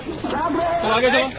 आगे चलो।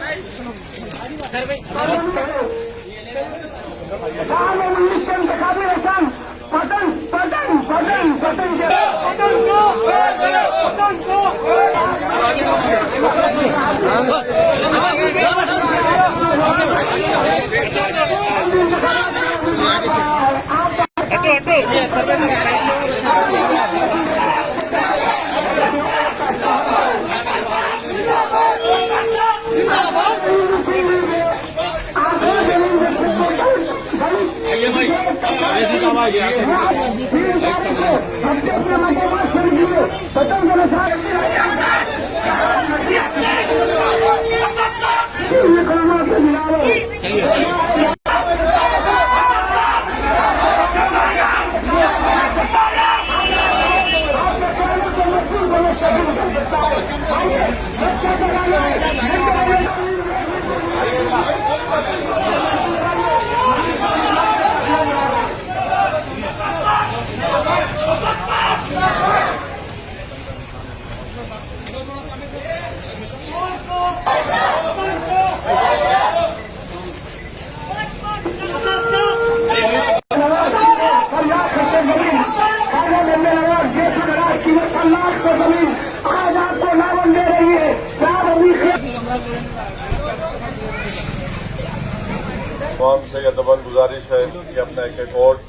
तमाम से अदबन गुजारिश है कि अपना एक वोट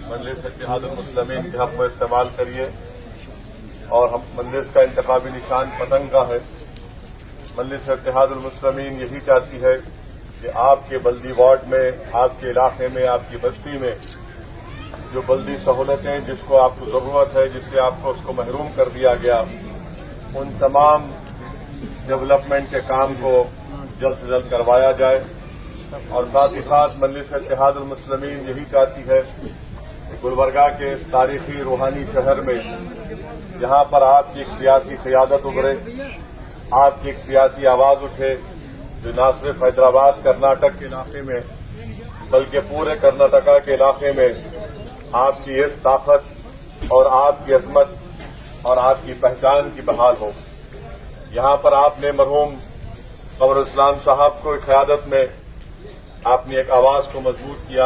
मजलिस इत्तेहादुल मुस्लिमीन के हक में इस्तेमाल करिए। और हम मजलिस का इंतखाबी निशान पतंग का है। मजलिस इत्तेहादुल मुस्लिमीन यही चाहती है कि आपके बल्दी वार्ड में, आपके इलाके में, आपकी बस्ती में जो बल्दी सहूलतें जिसको आपको जरूरत है, जिससे आपको उसको महरूम कर दिया गया, उन तमाम डेवलपमेंट के काम को जल्द से जल्द करवाया जाए। और साथ ही साथ मजलिस इत्तेहादुल मुस्लिमीन यही चाहती है कि गुलबर्गा के इस तारीखी रूहानी शहर में जहां पर आपकी एक सियासी क़यादत उभरे, आपकी एक सियासी आवाज उठे, जो न सिर्फ हैदराबाद कर्नाटक के इलाके में बल्कि पूरे कर्नाटका के इलाके में आपकी इस ताकत और आपकी अजमत और आपकी पहचान की बहाल हो। यहां पर आपने मरहूम कमरुल इस्लाम साहब को क़यादत में आपने एक आवाज को मजबूत किया,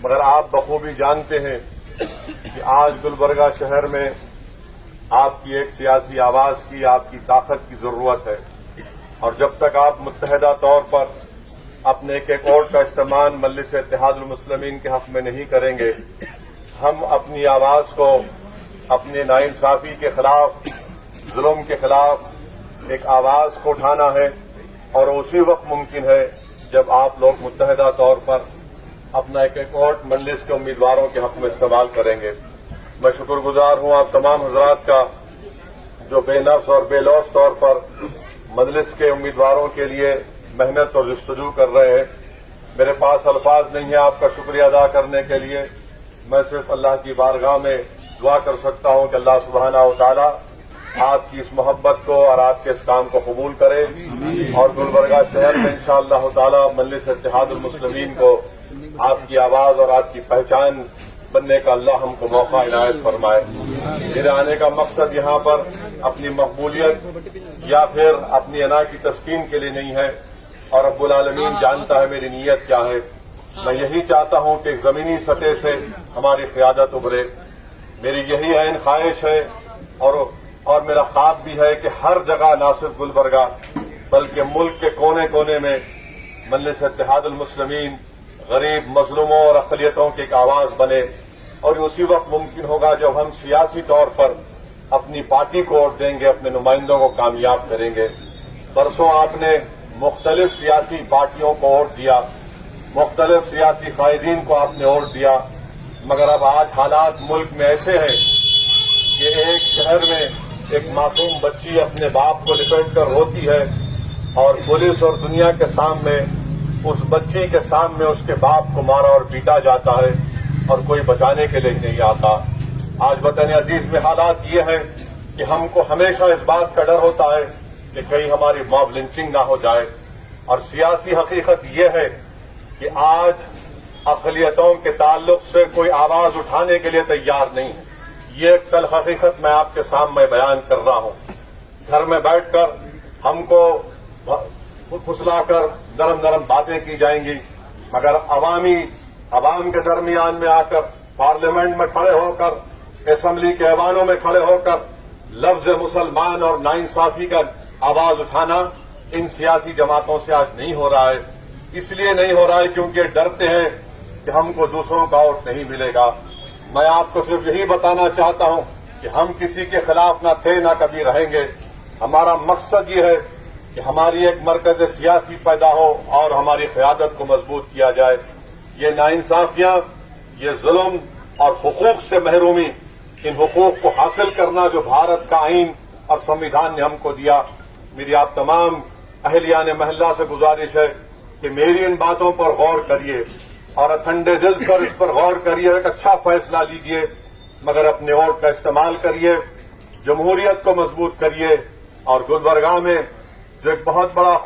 मगर आप बखूबी जानते हैं कि आज गुलबर्गा शहर में आपकी एक सियासी आवाज की, आपकी ताकत की जरूरत है। और जब तक आप मुत्तहदा तौर पर अपने एक वोट का इस्तेमाल मजलिस इत्तेहादुल मुस्लिमीन के हक में नहीं करेंगे, हम अपनी आवाज को अपने नाइंसाफी के खिलाफ, जुल्म के खिलाफ एक आवाज को उठाना है। और उसी वक्त मुमकिन है जब आप लोग मुत्तहदा तौर पर अपना एक वोट मजलिस के उम्मीदवारों के हक में इस्तेमाल करेंगे। मैं शुक्रगुजार हूं आप तमाम हजरात का जो बेनफ्स और बेलौस तौर पर मजलिस के उम्मीदवारों के लिए मेहनत और जस्तजू कर रहे हैं। मेरे पास अल्फाज नहीं है आपका शुक्रिया अदा करने के लिए। मैं सिर्फ अल्लाह की बारगाह में दुआ कर सकता हूं कि अल्लाह सुब्हानहू व तआला आपकी इस मोहब्बत को और आपके इस काम को कबूल करे और गुलबर्गा शहर में इंशाअल्लाह ताला मजलिस इत्तेहादुल मुस्लिमीन को आपकी आवाज और आपकी पहचान बनने का अल्लाह हमको मौका इनायत फरमाए। मेरे आने का मकसद यहाँ पर अपनी मकबूलियत या फिर अपनी अना की तस्कीन के लिए नहीं है, और रब्बुल आलमीन जानता है मेरी नीयत क्या है। मैं यही चाहता हूँ कि जमीनी सतह से हमारी क़यादत उभरे। मेरी यही ऐन ख्वाहिश है और मेरा ख्वाब भी है कि हर जगह न सिर्फ गुलबर्गा बल्कि मुल्क के कोने कोने में मजलिस इत्तेहादुल मुस्लिमीन गरीब, मजलूमों और अक़लियतों की एक आवाज बने। और उसी वक्त मुमकिन होगा जब हम सियासी तौर पर अपनी पार्टी को वोट देंगे, अपने नुमाइंदों को कामयाब करेंगे। परसों आपने मुख्तलिफ सियासी पार्टियों को वोट दिया, मुख्तलिफ सियासी कायदीन को आपने वोट दिया, मगर अब आज हालात मुल्क में ऐसे हैं कि एक शहर में एक मासूम बच्ची अपने बाप को लिपट कर रोती है और पुलिस और दुनिया के सामने उस बच्ची के सामने उसके बाप को मारा और पीटा जाता है और कोई बचाने के लिए नहीं आता। आज वतन अजीज में हालात ये हैं कि हमको हमेशा इस बात का डर होता है कि कहीं हमारी मॉब लिंचिंग ना हो जाए। और सियासी हकीकत ये है कि आज अक़लियतों के ताल्लुक से कोई आवाज उठाने के लिए तैयार नहीं है। ये कल हकीकत मैं आपके सामने बयान कर रहा हूं। घर में बैठकर ہم کو پھسلا کر نرم نرم باتیں کی جائیں گی، مگر عوام کے درمیان میں آ کر، پارلیمنٹ میں کھڑے ہو کر، اسمبلی کے ایوانوں میں کھڑے ہو کر لفظ مسلمان اور ناانصافی کا آواز اٹھانا ان سیاسی جماعتوں سے آج نہیں ہو رہا ہے۔ اس لیے نہیں ہو رہا ہے کیونکہ ڈرتے ہیں کہ ہم کو دوسروں کا ووٹ نہیں ملے گا۔ میں آپ کو صرف یہی بتانا چاہتا ہوں کہ ہم کسی کے خلاف نہ تھے نہ کبھی رہیں گے۔ ہمارا مقصد یہ ہے کہ ہماری ایک مرکز سیاسی پیدا ہو اور ہماری قیادت کو مضبوط کیا جائے۔ یہ ناانصافیاں، یہ ظلم اور حقوق سے محرومی، ان حقوق کو حاصل کرنا جو بھارت کا آئین اور سمویدھان نے ہم کو دیا، میری آپ تمام اہلیان محلہ سے گزارش ہے کہ میری ان باتوں پر غور کریے اور ٹھنڈے دل سے اس پر غور کریے، ایک اچھا فیصلہ لیجیے، مگر اپنے ووٹ کا استعمال کریے، جمہوریت کو مضبوط کریے اور گلبرگہ میں جو ایک بہت بڑا